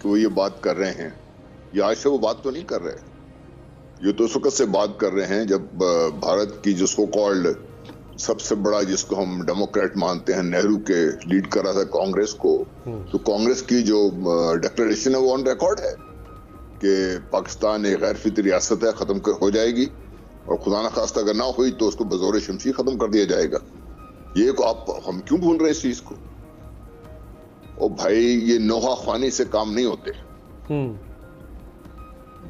کہ وہ یہ بات کر رہے ہیں، یہ آج سے وہ بات تو نہیں کر رہے، یہ تو اس وقت سے بات کر رہے ہیں جب بھارت کی جو سو کالڈ سب سے بڑا، جس کو ہم ڈیموکریٹ مانتے ہیں، نہرو کے لیڈ کر رہا تھا کانگریس کو، تو کانگریس کی جو ڈکلریشن ہے وہ آن ریکارڈ ہے کہ پاکستان ایک غیر فطری ریاست ہے، ختم ہو جائے گی، اور خدا نہ خواستہ اگر نہ ہوئی تو اس کو بزور شمشیر ختم کر دیا جائے گا۔ یہ کو ہم کیوں بھول رہے ہیں اس چیز کو؟ او بھائی، یہ نوحہ خوانی سے کام نہیں ہوتے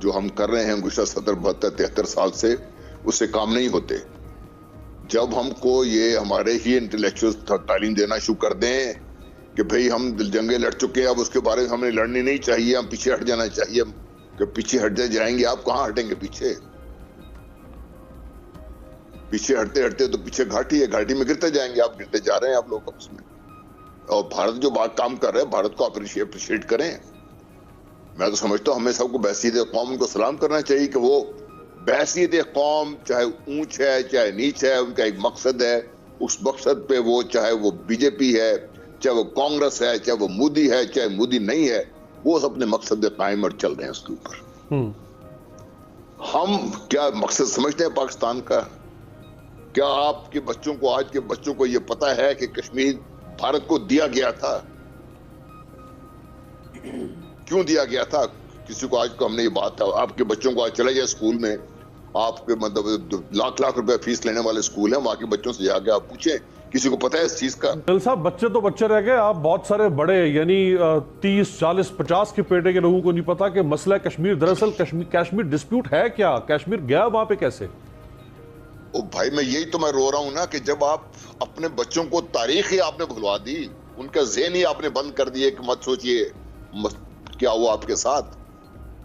جو ہم کر رہے ہیں گزشتہ 70 72 73 سال سے، اس سے کام نہیں ہوتے۔ جب ہم کو یہ ہمارے ہی انٹلیکچوئل تعلیم دینا شروع کر دیں کہ بھئی ہم جنگیں لڑ چکے ہیں، اب اس کے بارے میں ہمیں لڑنی نہیں چاہیے، ہم پیچھے ہٹ جانا چاہیے، کہ پیچھے ہٹ جائیں گے، آپ کہاں ہٹیں گے پیچھے؟ پیچھے ہٹتے ہٹتے تو پیچھے گھاٹی ہے، گھاٹی میں گرتے جائیں گے، آپ گرتے جا رہے ہیں آپ لوگ اس میں۔ اور بھارت جو بات کام کر رہے ہیں، بھارت کو اپریشیٹ کریں۔ میں تو سمجھتا ہوں ہمیں سب کو بحیثیت قوم کو سلام کرنا چاہیے کہ وہ بحیثیت قوم، چاہے اونچ ہے چاہے نیچ ہے، ان کا ایک مقصد ہے، اس مقصد پہ وہ چاہے وہ بی جے پی ہے، چاہے وہ کانگریس ہے، چاہے وہ مودی ہے، چاہے مودی نہیں ہے، وہ اپنے مقصد پہ قائم اور چل رہے ہیں اس کے اوپر۔ ہم کیا مقصد سمجھتے ہیں پاکستان کا؟ کیا آپ کے بچوں کو، آج کے بچوں کو یہ پتا ہے کہ کشمیر بھارت کو دیا گیا تھا؟ کیوں دیا گیا تھا؟ کسی کو آج کو ہم نے یہ بات تھا، آپ کے بچوں کو آج چلے جائے اسکول میں، آپ کے مطلب لاکھ روپے فیس لینے والے اسکول ہیں، وہاں کے بچوں سے جا کے آپ پوچھیں، کسی کو پتا ہے اس چیز کا؟ جل صاحب، بچے تو بچے رہ گئے، آپ بہت سارے بڑے یعنی 30 40 50 کے پیٹے کے لوگوں کو نہیں پتا کہ مسئلہ کشمیر دراصل کشمیر ڈسپیوٹ ہے کیا، کشمیر گیا وہاں پہ کیسے؟ او بھائی، میں یہی تو میں رو رہا ہوں نا کہ جب آپ اپنے بچوں کو تاریخ ہی آپ نے بھلوا دی، ان کا ذہن ہی آپ نے بند کر دیے کہ مت سوچئے کیا ہوا آپ کے ساتھ،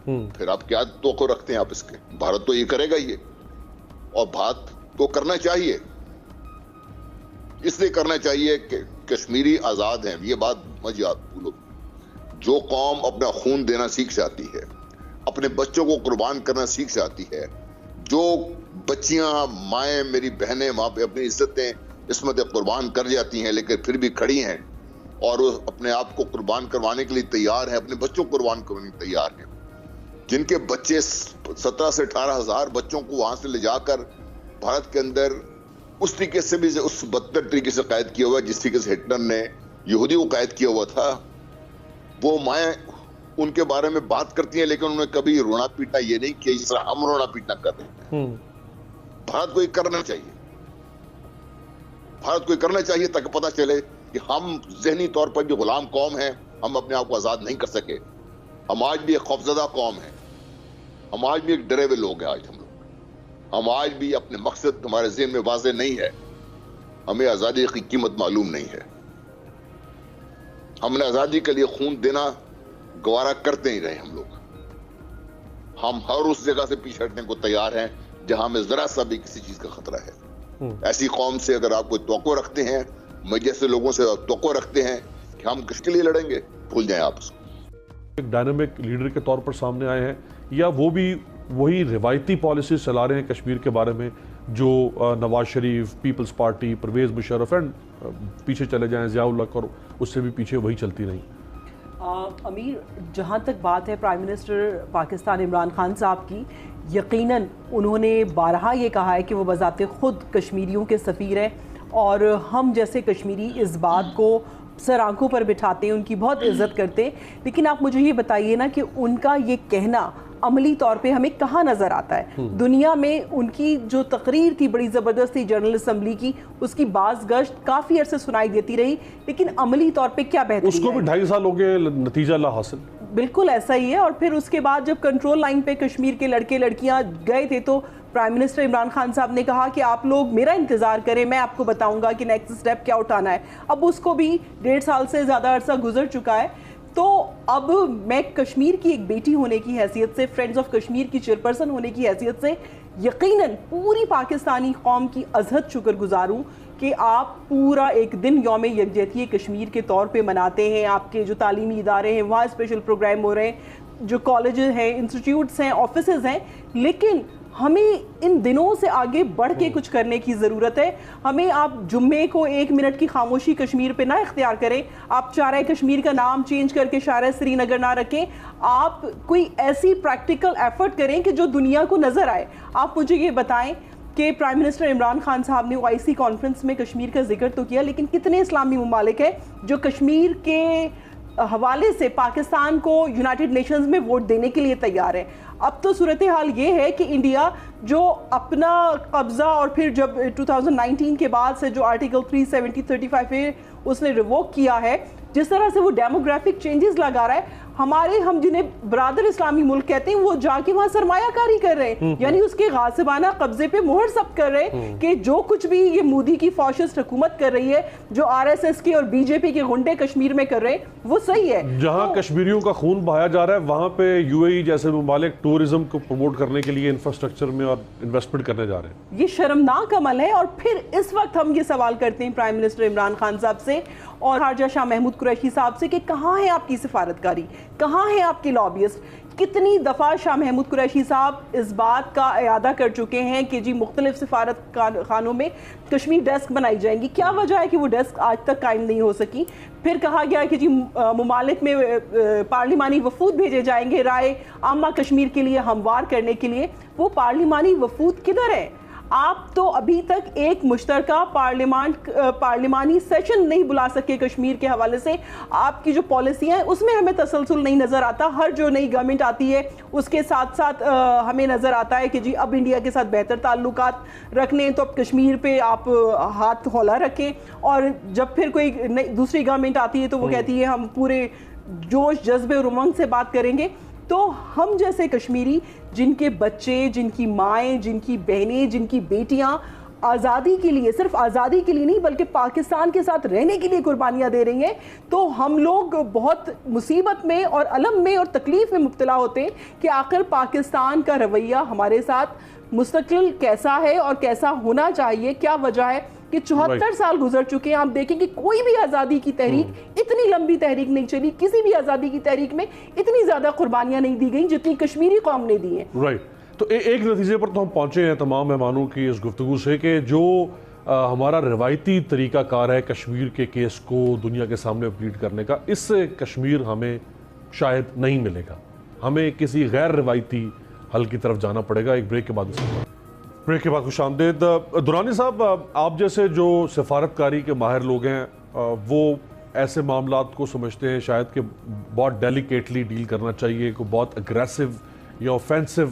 پھر آپ کیا توقع رکھتے ہیں آپ اس کے؟ بھارت تو یہ کرے گا یہ، اور بھارت تو کرنا چاہیے، اس لیے کرنا چاہیے کہ کشمیری آزاد ہیں۔ یہ بات مت یاد بھولو، جو قوم اپنا خون دینا سیکھ جاتی ہے، اپنے بچوں کو قربان کرنا سیکھ جاتی ہے، جو بچیاں، مائیں، میری بہنیں وہاں پہ اپنی عزتیں عصمتیں قربان کر جاتی ہیں لیکن پھر بھی کھڑی ہیں اور وہ اپنے آپ کو قربان کروانے کے لیے تیار ہیں، اپنے بچوں کو قربان کروانے کے لیے تیار ہیں، جن کے بچے 17 سے 18 ہزار بچوں کو وہاں سے لے جا کر بھارت کے اندر اس طریقے سے بھی، اس بدتر طریقے سے قید کیا ہوا ہے جس طریقے سے ہٹلر نے یہودیوں کو قید کیا ہوا تھا، وہ مائیں ان کے بارے میں بات کرتی ہیں لیکن انہوں نے کبھی رونا پیٹنا یہ نہیں کیا جس طرح ہم رونا پیٹنا کر رہے ہیں۔ بھارت کو یہ کرنا چاہیے، بھارت کو یہ کرنا چاہیے تاکہ پتہ چلے کہ ہم ذہنی طور پر بھی غلام قوم ہیں، ہم اپنے آپ کو آزاد نہیں کر سکے، ہم آج بھی ایک خوفزدہ قوم ہیں، ہم آج بھی ایک ڈرے ہوئے لوگ ہیں، آج ہم آج بھی اپنے مقصد ہمارے ذہن میں واضح نہیں ہے، ہمیں آزادی کی قیمت معلوم نہیں ہے، ہم نے آزادی کے لیے خون دینا گوارا کرتے ہی رہے ہم لوگ، ہم ہر اس جگہ سے پیچھے ہٹنے کو تیار ہیں جہاں میں ذرا سا بھی کسی چیز کا خطرہ ہے۔ ایسی قوم سے اگر آپ کوئی توقع رکھتے ہیں، میں جیسے لوگوں سے توقع رکھتے ہیں کہ ہم کس کے لیے لڑیں گے، بھول جائیں آپ اس کو۔ ایک ڈائنامک لیڈر کے طور پر سامنے آئے ہیں، یا وہ بھی وہی روایتی پالیسیز چلا رہے ہیں کشمیر کے بارے میں جو نواز شریف، پیپلز پارٹی، پرویز مشرف اینڈ پیچھے چلے جائیں ضیاء الحق، اور اس سے بھی پیچھے وہی چلتی رہیں؟ امیر، جہاں تک بات ہے پرائم منسٹر پاکستان عمران خان صاحب کی، یقیناً انہوں نے بارہا یہ کہا ہے کہ وہ بذات خود کشمیریوں کے سفیر ہیں، اور ہم جیسے کشمیری اس بات کو سر آنکھوں پر بٹھاتے ہیں، ان کی بہت عزت کرتے ہیں، لیکن آپ مجھے یہ بتائیے نا کہ ان کا یہ کہنا عملی طور پہ ہمیں کہاں نظر آتا ہے؟ دنیا میں ان کی جو تقریر تھی بڑی زبردست تھی جنرل اسمبلی کی، اس کی باز گشت کافی عرصے سنائی دیتی رہی، لیکن عملی طور پہ کیا بہتری ہے؟ اس کو بھی 2.5 سال ہو گئے، نتیجہ لا حاصل۔ بالکل ایسا ہی ہے، اور پھر اس کے بعد جب کنٹرول لائن پہ کشمیر کے لڑکے لڑکیاں گئے تھے تو پرائم منسٹر عمران خان صاحب نے کہا کہ آپ لوگ میرا انتظار کریں، میں آپ کو بتاؤں گا کہ نیکسٹ سٹیپ کیا اٹھانا ہے۔ اب اس کو بھی 1.5 سال سے زیادہ عرصہ گزر چکا ہے، تو اب میں کشمیر کی ایک بیٹی ہونے کی حیثیت سے، فرینڈز آف کشمیر کی چیئرپرسن ہونے کی حیثیت سے یقیناً پوری پاکستانی قوم کی ازحد شکر گزار ہوں کہ آپ پورا ایک دن یوم یکجہتی کشمیر کے طور پہ مناتے ہیں، آپ کے جو تعلیمی ادارے ہیں وہاں اسپیشل پروگرام ہو رہے ہیں، جو کالجز ہیں، انسٹیٹیوٹس ہیں، آفیسز ہیں، لیکن ہمیں ان دنوں سے آگے بڑھ کے کچھ کرنے کی ضرورت ہے. ہمیں آپ جمعے کو 1 منٹ کی خاموشی کشمیر پہ نہ اختیار کریں, آپ شارع کشمیر کا نام چینج کر کے شارع سری نگر نہ رکھیں, آپ کوئی ایسی پریکٹیکل ایفرٹ کریں کہ جو دنیا کو نظر آئے. آپ مجھے یہ بتائیں کہ پرائم منسٹر عمران خان صاحب نے OIC کانفرنس میں کشمیر کا ذکر تو کیا, لیکن کتنے اسلامی ممالک ہیں جو کشمیر کے حوالے سے پاکستان کو یونائٹڈ نیشنز میں ووٹ دینے کے لیے تیار ہے؟ اب تو صورتحال یہ ہے کہ انڈیا جو اپنا قبضہ اور پھر جب 2019 کے بعد سے جو آرٹیکل 370-35 ہے اس نے ریووک کیا ہے, جس طرح سے وہ ڈیموگرافک چینجز لگا رہا ہے, ہم جنہیں برادر اسلامی ملک کہتے ہیں وہ جا کے وہاں سرمایہ کاری کر رہے ہیں, یعنی اس کے غاصبانہ قبضے پہ مہر ثبت کر رہے ہیں کہ جو کچھ بھی یہ مودی کی فاشسٹ حکومت کر رہی ہے, جو RSS کے اور BJP کے غنڈے کشمیر میں کر رہے ہیں, وہ صحیح ہے. جہاں کشمیریوں کا خون بہایا جا رہا ہے وہاں پہ UAE جیسے ممالک ٹورزم کو پروموٹ کرنے کے لیے انفراسٹرکچر میں اور انویسٹمنٹ کرنے جا رہے ہیں. یہ شرمناک عمل ہے. اور پھر اس وقت ہم یہ سوال کرتے ہیں پرائم منسٹر عمران خان صاحب سے اور خارجہ شاہ محمود قریشی صاحب سے کہ کہاں ہے آپ کی سفارتکاری, کہاں ہیں آپ کے لابیسٹ؟ کتنی دفعہ شاہ محمود قریشی صاحب اس بات کا اعادہ کر چکے ہیں کہ جی مختلف سفارت خانوں میں کشمیر ڈیسک بنائی جائیں گی. کیا وجہ ہے کہ وہ ڈیسک آج تک قائم نہیں ہو سکی؟ پھر کہا گیا کہ جی ممالک میں پارلیمانی وفود بھیجے جائیں گے رائے عامہ کشمیر کے لیے ہموار کرنے کے لیے. وہ پارلیمانی وفود کدھر ہے؟ آپ تو ابھی تک ایک مشترکہ پارلیمانی سیشن نہیں بلا سکے کشمیر کے حوالے سے. آپ کی جو پالیسیاں ہیں اس میں ہمیں تسلسل نہیں نظر آتا. ہر جو نئی گورنمنٹ آتی ہے اس کے ساتھ ساتھ ہمیں نظر آتا ہے کہ جی اب انڈیا کے ساتھ بہتر تعلقات رکھنے تو اب کشمیر پہ آپ ہاتھ ہولا رکھیں, اور جب پھر کوئی دوسری گورنمنٹ آتی ہے تو وہ کہتی ہے ہم پورے جوش جذبے اور امنگ سے بات کریں گے. تو ہم جیسے کشمیری جن کے بچے, جن کی مائیں, جن کی بہنیں, جن کی بیٹیاں آزادی کے لیے, صرف آزادی کے لیے نہیں بلکہ پاکستان کے ساتھ رہنے کے لیے قربانیاں دے رہی ہیں, تو ہم لوگ بہت مصیبت میں اور الم میں اور تکلیف میں مبتلا ہوتے ہیں کہ آخر پاکستان کا رویہ ہمارے ساتھ مستقل کیسا ہے اور کیسا ہونا چاہیے. کیا وجہ ہے کہ 74 سال گزر چکے ہیں, آپ دیکھیں کہ کوئی بھی آزادی کی تحریک اتنی لمبی تحریک نہیں چلی, کسی بھی آزادی کی تحریک میں اتنی زیادہ قربانیاں نہیں دی گئیں جتنی کشمیری قوم نے دی ہیں. رائٹ. تو ایک نتیجے پر تو ہم پہنچے ہیں تمام مہمانوں کی اس گفتگو سے کہ جو ہمارا روایتی طریقہ کار ہے کشمیر کے کیس کو دنیا کے سامنے اپڈیٹ کرنے کا, اس سے کشمیر ہمیں شاید نہیں ملے گا. ہمیں کسی غیر روایتی حل کی طرف جانا پڑے گا. ایک بریک کے بعد بریک کے بعد خوش آمدید. درانی صاحب, آپ جیسے جو سفارتکاری کے ماہر لوگ ہیں وہ ایسے معاملات کو سمجھتے ہیں شاید کہ بہت ڈیلیکیٹلی ڈیل کرنا چاہیے, کو بہت اگریسو یا اوفینسو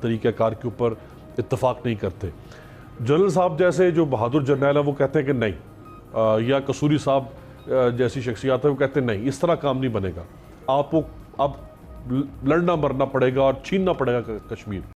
طریقہ کار کے اوپر اتفاق نہیں کرتے. جنرل صاحب جیسے جو بہادر جرنیل ہیں وہ کہتے ہیں کہ نہیں, یا قصوری صاحب جیسی شخصیات ہیں وہ کہتے ہیں نہیں, اس طرح کام نہیں بنے گا, آپ کو اب لڑنا مرنا پڑے گا اور چھیننا پڑے گا کشمیر.